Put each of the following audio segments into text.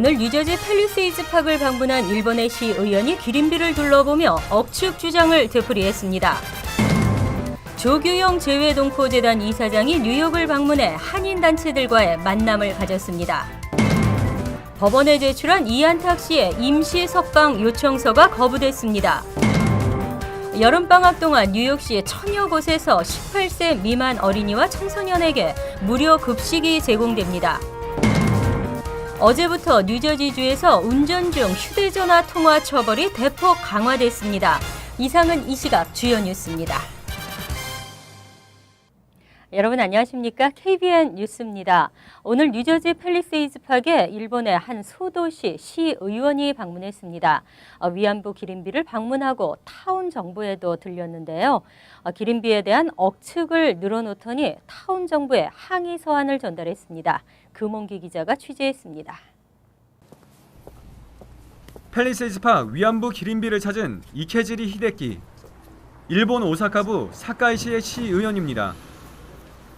오늘 뉴저지 팰리세이즈 팍을 방문한 일본의 시의원이 기린비를 둘러보며 억측 주장을 되풀이했습니다. 조규영 재외동포재단 이사장이 뉴욕을 방문해 한인단체들과의 만남을 가졌습니다. 법원에 제출한 이한탁 씨의 임시 석방 요청서가 거부됐습니다. 여름방학 동안 뉴욕시의 천여 곳에서 18세 미만 어린이와 청소년에게 무료 급식이 제공됩니다. 어제부터 뉴저지주에서 운전 중 휴대전화 통화 처벌이 대폭 강화됐습니다. 이상은 이 시각 주요 뉴스입니다. 여러분 안녕하십니까? KBN 뉴스입니다. 오늘 뉴저지 팰리세이즈 팍에 일본의 한 소도시 시의원이 방문했습니다. 위안부 기린비를 방문하고 타운 정부에도 들렸는데요. 기린비에 대한 억측을 늘어놓더니 타운 정부에 항의 서한을 전달했습니다. 금홍기 기자가 취재했습니다. 팰리세이즈 팍 위안부 기린비를 찾은 이케지리 히데키, 일본 오사카부 사카이시의 시의원입니다.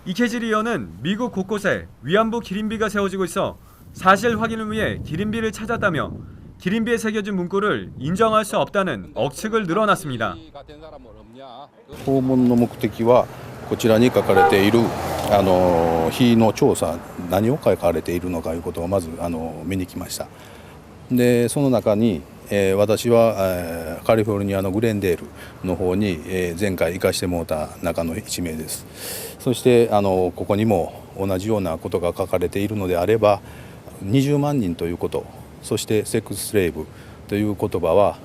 이케지리 의원은 미국 곳곳에 위안부 기린비가 세워지고 있어 사실 확인을 위해 기린비를 찾았다며 기린비에 새겨진 문구를 인정할 수 없다는 억측을 늘어놨습니다. 訪問の目的はこちらに書かれている非の調査、何を書かれているのかということをまず見に来ました。でその中に私はカリフォルニアのグレンデールの方に前回行かしてもらった中の1名です。そしてここにも同じようなことが書かれているのであれば20万人ということ、そしてセックススレイブという言葉は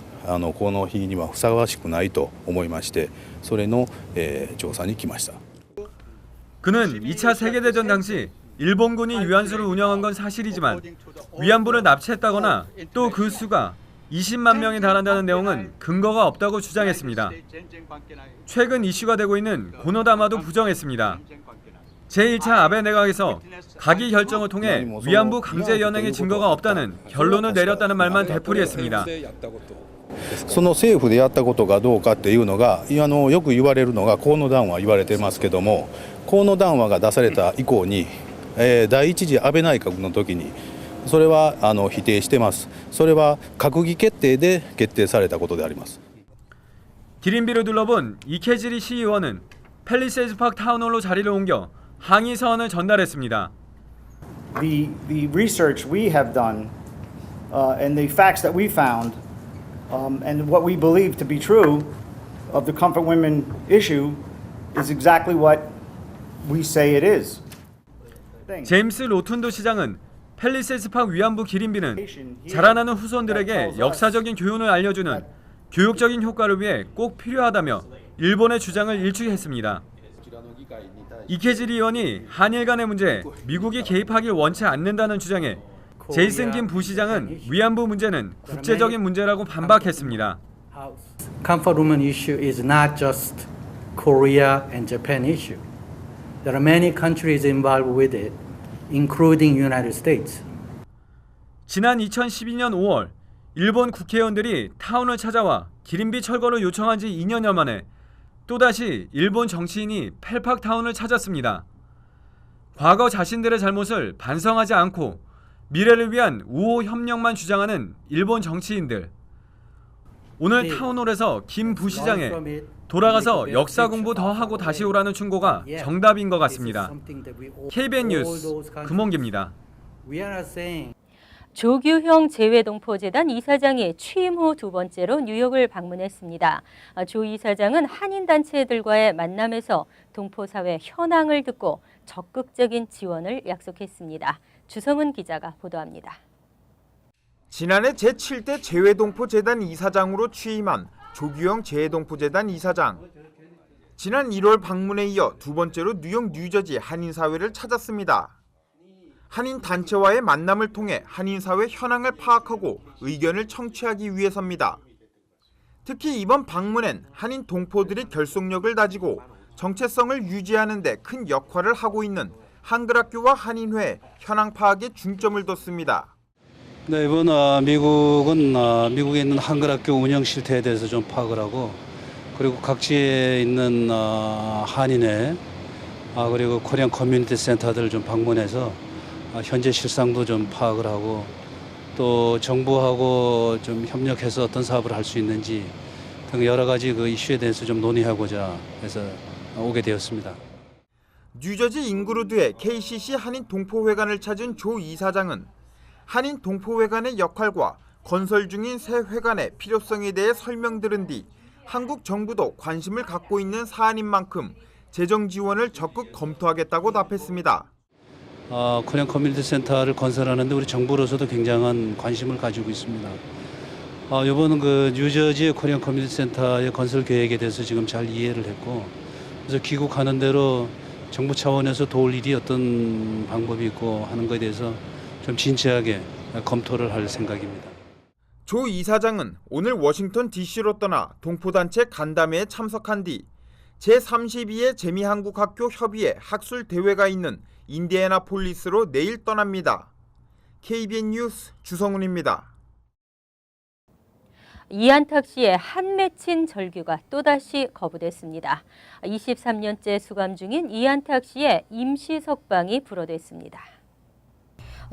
この日にはふさわしくないと思いまして、それの調査に来ました。 그는 2차 세계대전 당시 일본군이 유한수를 운영한 건 사실이지만 위안부를 납치했다거나 또 그 수가 20만 명에 달한다는 내용은 근거가 없다고 주장했습니다. 최근 이슈가 되고 있는 고노다마도 부정했습니다. 제1차 아베 내각에서 가기 결정을 통해 위안부 강제 연행의 증거가 없다는 결론을 내렸다는 말만 되풀이했습니다. その政府でやったことがどうかっていうのがよく言われるのが河野談話言われてますけども、河野談話が出された以降に、第一次安倍内閣の時にそれは否定してます。それは閣議決定で決定されたことであります。 기린비를 둘러본 이케지리 시의원은 팰리세이즈 팍 타운홀로 자리를 옮겨 항의 서한을 전달했습니다. The research we have done and the facts that we found and what we believe to be true of the comfort women issue is exactly what we say it is. 제임스 로툰도 시장은 팰리세이즈 팍 위안부 기린비는 자라나는 후손들에게 역사적인 교훈을 알려주는 교육적인 효과를 위해 꼭 필요하다며 일본의 주장을 일축했습니다. 이케지리 의원이 한일 간의 문제에 미국이 개입하길 원치 않는다는 주장에 제이슨 김 부시장은 위안부 문제는 국제적인 문제라고 반박했습니다. Comfort women issue is not just Korea and Japan issue. There are many countries involved with it, including United States. 지난 2012년 5월 일본 국회의원들이 타운을 찾아와 기린비 철거를 요청한 지 2년여 만에 또다시 일본 정치인이 팰팍 타운을 찾았습니다. 과거 자신들의 잘못을 반성하지 않고 미래를 위한 우호 협력만 주장하는 일본 정치인들. 오늘 타운홀에서 김 부시장에 돌아가서 역사 공부 더 하고 다시 오라는 충고가 정답인 것 같습니다. KBN 뉴스 금홍기입니다. 조규형 재외동포재단 이사장이 취임 후 두 번째로 뉴욕을 방문했습니다. 조 이사장은 한인단체들과의 만남에서 동포사회 현황을 듣고 적극적인 지원을 약속했습니다. 주성은 기자가 보도합니다. 지난해 제7대 재외동포재단 이사장으로 취임한 조규영 재외동포재단 이사장. 지난 1월 방문에 이어 두 번째로 뉴욕 뉴저지 한인사회를 찾았습니다. 한인단체와의 만남을 통해 한인사회 현황을 파악하고 의견을 청취하기 위해서입니다. 특히 이번 방문엔 한인 동포들이 결속력을 다지고 정체성을 유지하는 데 큰 역할을 하고 있는 한글학교와 한인회 현황 파악에 중점을 뒀습니다. 네, 이번 미국은 미국에 있는 한글학교 운영 실태에 대해서 좀 파악을 하고, 그리고 각지에 있는 한인회 그리고 코리안 커뮤니티 센터들을 좀 방문해서 현재 실상도 좀 파악을 하고, 또 정부하고 좀 협력해서 어떤 사업을 할 수 있는지 등 여러 가지 그 이슈에 대해서 좀 논의하고자 해서 오게 되었습니다. 뉴저지 잉그루드의 KCC 한인 동포회관을 찾은 조 이사장은 한인 동포회관의 역할과 건설 중인 새 회관의 필요성에 대해 설명들은 뒤 한국 정부도 관심을 갖고 있는 사안인 만큼 재정 지원을 적극 검토하겠다고 답했습니다. 코리안 커뮤니티 센터를 건설하는데 우리 정부로서도 굉장한 관심을 가지고 있습니다. 이번 그 뉴저지 코리안 커뮤니티 센터의 건설 계획에 대해서 지금 잘 이해를 했고, 그래서 귀국하는 대로 정부 차원에서 도울 일이 어떤 방법이 있고 하는 것에 대해서 좀 진지하게 검토를 할 생각입니다. 조 이사장은 오늘 워싱턴 DC로 떠나 동포단체 간담회에 참석한 뒤 제32회 재미한국학교 협의회 학술 대회가 있는 인디애나폴리스로 내일 떠납니다. KBN 뉴스 주성훈입니다. 이안탁 씨의 한 맺힌 절규가 또다시 거부됐습니다. 23년째 수감 중인 이안탁 씨의 임시 석방이 불어됐습니다.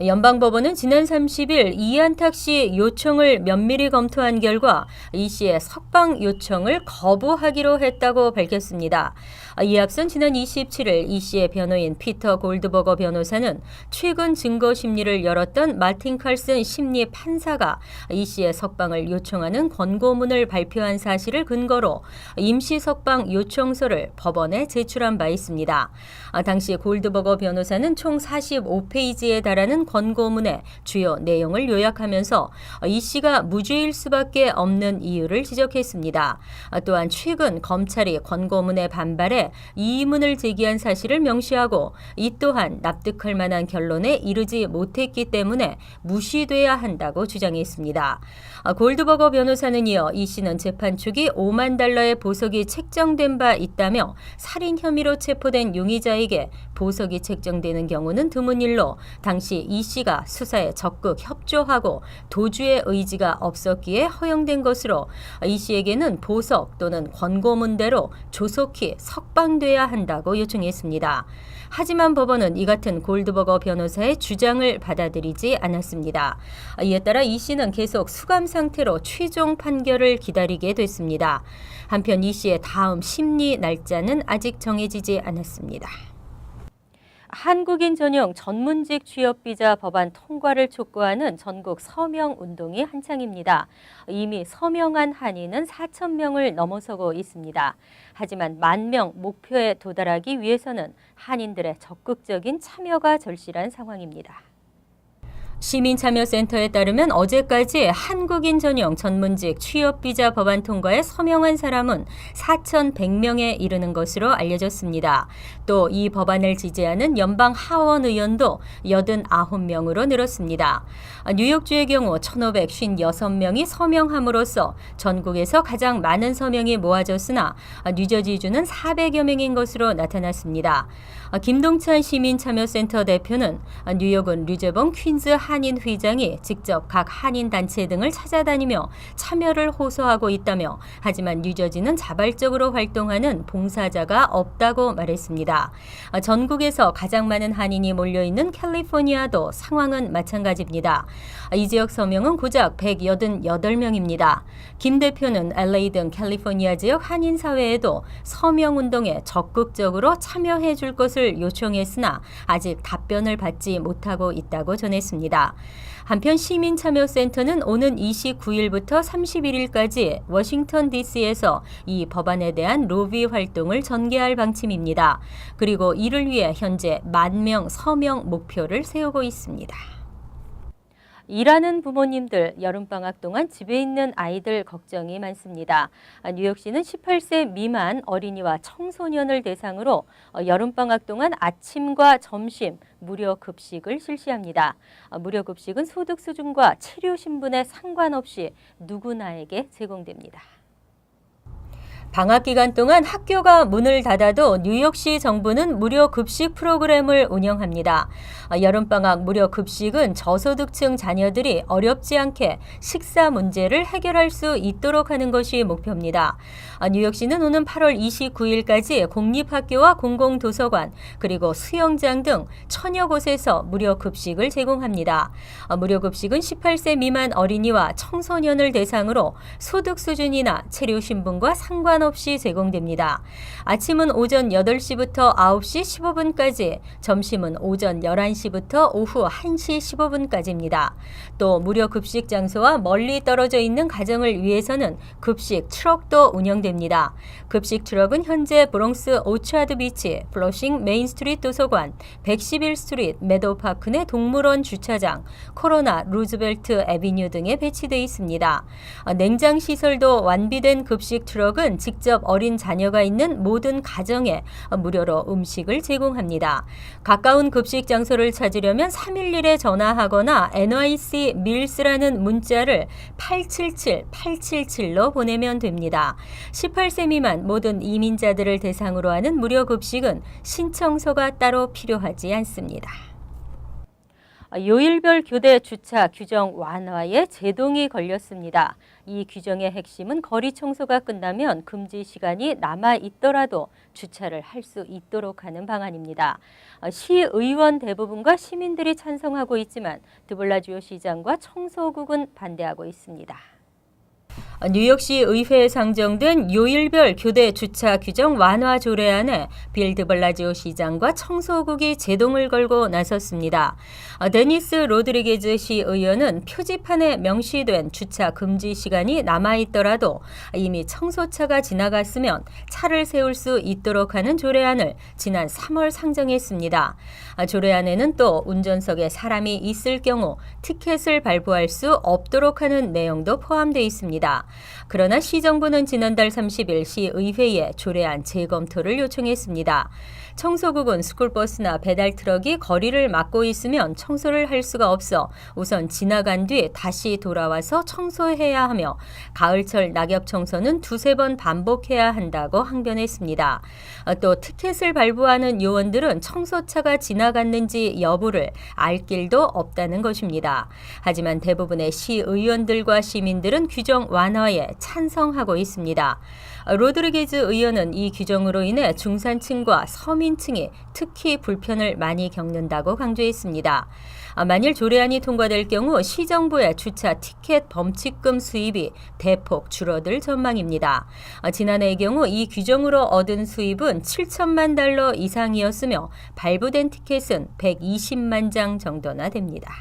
연방법원은 지난 30일 이안탁 씨 요청을 면밀히 검토한 결과 이 씨의 석방 요청을 거부하기로 했다고 밝혔습니다. 이에 앞선 지난 27일 이 씨의 변호인 피터 골드버거 변호사는 최근 증거 심리를 열었던 마틴 칼슨 심리 판사가 이 씨의 석방을 요청하는 권고문을 발표한 사실을 근거로 임시 석방 요청서를 법원에 제출한 바 있습니다. 당시 골드버거 변호사는 총 45페이지에 달하는 권고문의 주요 내용을 요약하면서 이 씨가 무죄일 수밖에 없는 이유를 지적했습니다. 또한 최근 검찰이 권고문에 반발해 이의문을 제기한 사실을 명시하고 이 또한 납득할 만한 결론에 이르지 못했기 때문에 무시돼야 한다고 주장했습니다. 골드버거 변호사는 이어 이 씨는 재판 초기 $50,000의 보석이 책정된 바 있다며 살인 혐의로 체포된 용의자에게 보석이 책정되는 경우는 드문 일로 당시 이 씨가 수사에 적극 협조하고 도주의 의지가 없었기에 허용된 것으로 이 씨에게는 보석 또는 권고문대로 조속히 석방돼야 한다고 요청했습니다. 하지만 법원은 이 같은 골드버거 변호사의 주장을 받아들이지 않았습니다. 이에 따라 이 씨는 계속 수감 상태로 최종 판결을 기다리게 됐습니다. 한편 이 씨의 다음 심리 날짜는 아직 정해지지 않았습니다. 한국인 전용 전문직 취업비자 법안 통과를 촉구하는 전국 서명 운동이 한창입니다. 이미 서명한 한인은 4,000명을 넘어서고 있습니다. 하지만 10,000명 목표에 도달하기 위해서는 한인들의 적극적인 참여가 절실한 상황입니다. 시민참여센터에 따르면 어제까지 한국인 전용 전문직 취업비자 법안 통과에 서명한 사람은 4,100명에 이르는 것으로 알려졌습니다. 또 이 법안을 지지하는 연방 하원 의원도 89명으로 늘었습니다. 뉴욕주의 경우 1,556명이 서명함으로써 전국에서 가장 많은 서명이 모아졌으나 뉴저지주는 400여 명인 것으로 나타났습니다. 김동찬 시민참여센터 대표는 뉴욕은 류재봉 퀸즈 한인 회장이 직접 각 한인 단체 등을 찾아다니며 참여를 호소하고 있다며 하지만 뉴저지는 자발적으로 활동하는 봉사자가 없다고 말했습니다. 전국에서 가장 많은 한인이 몰려있는 캘리포니아도 상황은 마찬가지입니다. 이 지역 서명은 고작 188명입니다. 김 대표는 LA 등 캘리포니아 지역 한인 사회에도 서명 운동에 적극적으로 참여해 줄 것을 요청했으나 아직 답변을 받지 못하고 있다고 전했습니다. 한편 시민참여센터는 오는 29일부터 31일까지 워싱턴 DC에서 이 법안에 대한 로비 활동을 전개할 방침입니다. 그리고 이를 위해 현재 10,000명 서명 목표를 세우고 있습니다. 일하는 부모님들 여름방학 동안 집에 있는 아이들 걱정이 많습니다. 뉴욕시는 18세 미만 어린이와 청소년을 대상으로 여름방학 동안 아침과 점심 무료 급식을 실시합니다. 무료 급식은 소득 수준과 치료 신분에 상관없이 누구나에게 제공됩니다. 방학 기간 동안 학교가 문을 닫아도 뉴욕시 정부는 무료 급식 프로그램을 운영합니다. 여름방학 무료 급식은 저소득층 자녀들이 어렵지 않게 식사 문제를 해결할 수 있도록 하는 것이 목표입니다. 뉴욕시는 오는 8월 29일까지 공립학교와 공공도서관 그리고 수영장 등 1000여 곳에서 무료 급식을 제공합니다. 무료 급식은 18세 미만 어린이와 청소년을 대상으로 소득 수준이나 체류 신분과 상관없이 제공됩니다. 아침은 오전 8시부터 9시 15분까지, 점심은 오전 11시부터 오후 1시 15분까지입니다. 또 무료 급식 장소와 멀리 떨어져 있는 가정을 위해서는 급식 트럭도 운영됩니다. 급식 트럭은 현재 브롱스 오차드 비치, 플러싱 메인스트리트 도서관, 111스트리트 메도우파크 내 동물원 주차장, 코로나 루즈벨트 애비뉴 등에 배치되어 있습니다. 냉장 시설도 완비된 급식 트럭은 직접 어린 자녀가 있는 모든 가정에 무료로 음식을 제공합니다. 가까운 급식 장소를 찾으려면 311에 전화하거나 NYC 밀스라는 문자를 877-877로 보내면 됩니다. 18세 미만 모든 이민자들을 대상으로 하는 무료 급식은 신청서가 따로 필요하지 않습니다. 요일별 교대 주차 규정 완화에 제동이 걸렸습니다. 이 규정의 핵심은 거리 청소가 끝나면 금지 시간이 남아 있더라도 주차를 할 수 있도록 하는 방안입니다. 시의원 대부분과 시민들이 찬성하고 있지만 드블라지오 시장과 청소국은 반대하고 있습니다. 뉴욕시 의회에 상정된 요일별 교대 주차 규정 완화 조례안에 빌 드블라지오 시장과 청소국이 제동을 걸고 나섰습니다. 데니스 로드리게즈 시의원은 표지판에 명시된 주차 금지 시간이 남아있더라도 이미 청소차가 지나갔으면 차를 세울 수 있도록 하는 조례안을 지난 3월 상정했습니다. 조례안에는 또 운전석에 사람이 있을 경우 티켓을 발부할 수 없도록 하는 내용도 포함되어 있습니다. 그러나 시정부는 지난달 30일 시의회에 조례안 재검토를 요청했습니다. 청소국은 스쿨버스나 배달트럭이 거리를 막고 있으면 청소를 할 수가 없어 우선 지나간 뒤 다시 돌아와서 청소해야 하며 가을철 낙엽 청소는 2-3번 반복해야 한다고 항변했습니다. 또 티켓을 발부하는 요원들은 청소차가 지나갔는지 여부를 알 길도 없다는 것입니다. 하지만 대부분의 시의원들과 시민들은 규정 완화에 찬성하고 있습니다. 로드리게즈 의원은 이 규정으로 인해 중산층과 서민층이 특히 불편을 많이 겪는다고 강조했습니다. 만일 조례안이 통과될 경우 시정부의 주차 티켓 범칙금 수입이 대폭 줄어들 전망입니다. 지난해의 경우 이 규정으로 얻은 수입은 7천만 달러 이상이었으며 발부된 티켓은 120만 장 정도나 됩니다.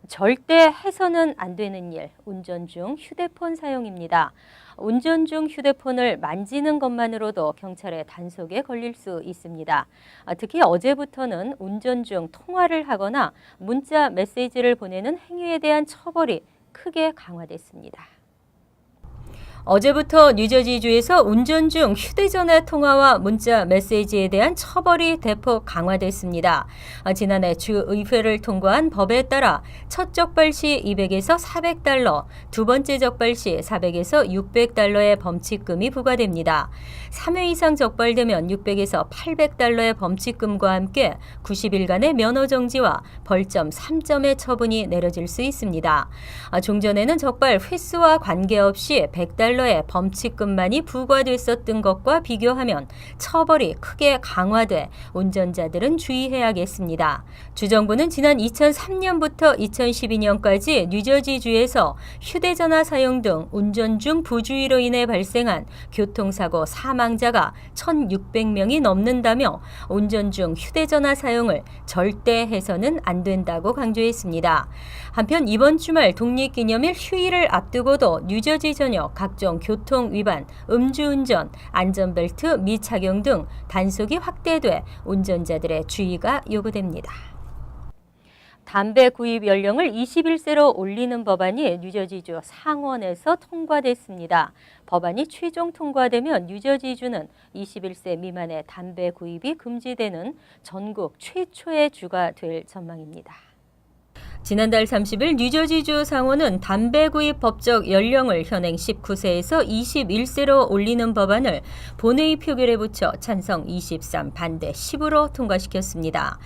절대 해서는 안 되는 일, 운전 중 휴대폰 사용입니다. 운전 중 휴대폰을 만지는 것만으로도 경찰의 단속에 걸릴 수 있습니다. 특히 어제부터는 운전 중 통화를 하거나 문자 메시지를 보내는 행위에 대한 처벌이 크게 강화됐습니다. 어제부터 뉴저지주에서 운전 중 휴대전화 통화와 문자 메시지에 대한 처벌이 대폭 강화됐습니다. 지난해 주의회를 통과한 법에 따라 첫 적발 시 200에서 400달러, 두 번째 적발 시 400에서 600달러의 범칙금이 부과됩니다. 3회 이상 적발되면 600에서 800달러의 범칙금과 함께 90일간의 면허정지와 벌점 3점의 처분이 내려질 수 있습니다. 종전에는 적발 횟수와 관계없이 100달러의 범칙금만이 부과됐었던 것과 비교하면 처벌이 크게 강화돼 운전자들은 주의해야겠습니다. 주정부는 지난 2003년부터 2012년까지 뉴저지주에서 휴대전화 사용 등 운전 중 부주의로 인해 발생한 교통사고 사망자가 1,600명이 넘는다며 운전 중 휴대전화 사용을 절대 해서는 안 된다고 강조했습니다. 한편 이번 주말 독립기념일 휴일을 앞두고도 뉴저지 전역 각종 교통 위반, 음주운전, 안전벨트 미착용 등 단속이 확대돼 운전자들의 주의가 요구됩니다. 담배 구입 연령을 21세로 올리는 법안이 뉴저지주 상원에서 통과됐습니다. 법안이 최종 통과되면 뉴저지주는 21세 미만의 담배 구입이 금지되는 전국 최초의 주가 될 전망입니다. 지난달 30일 뉴저지주 상원은 담배 구입 법적 연령을 현행 19세에서 21세로 올리는 법안을 본회의 표결에 붙여 찬성 23, 반대 10으로 통과시켰습니다.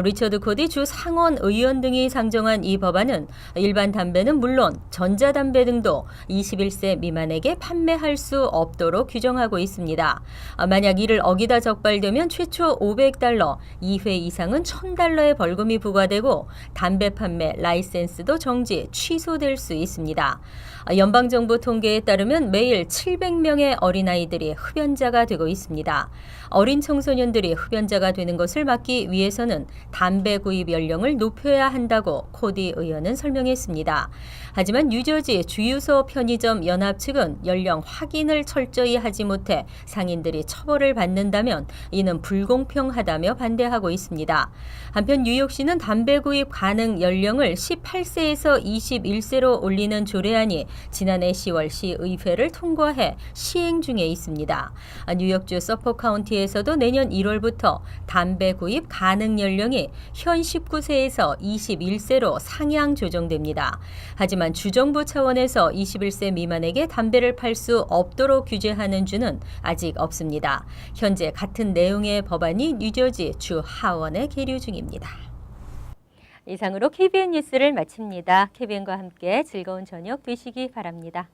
리처드 코디 주 상원 의원 등이 상정한 이 법안은 일반 담배는 물론 전자담배 등도 21세 미만에게 판매할 수 없도록 규정하고 있습니다. 만약 이를 어기다 적발되면 최초 $500, 2회 이상은 $1,000의 벌금이 부과되고 담배 판매 라이센스도 정지, 취소될 수 있습니다. 연방정부 통계에 따르면 매일 700명의 어린아이들이 흡연자가 되고 있습니다. 어린 청소년들이 흡연자가 되는 것을 막기 위해서는 담배 구입 연령을 높여야 한다고 코디 의원은 설명했습니다. 하지만 뉴저지 주유소 편의점 연합 측은 연령 확인을 철저히 하지 못해 상인들이 처벌을 받는다면 이는 불공평하다며 반대하고 있습니다. 한편 뉴욕시는 담배 구입 가능 연령을 18세에서 21세로 올리는 조례안이 지난해 10월 시의회를 통과해 시행 중에 있습니다. 뉴욕주 서포 카운티에서도 내년 1월부터 담배 구입 가능 연령이 현 19세에서 21세로 상향 조정됩니다. 하지만 주정부 차원에서 21세 미만에게 담배를 팔 수 없도록 규제하는 주는 아직 없습니다. 현재 같은 내용의 법안이 뉴저지 주 하원에 계류 중입니다. 이상으로 KBN 뉴스를 마칩니다. KBN과 함께 즐거운 저녁 되시기 바랍니다.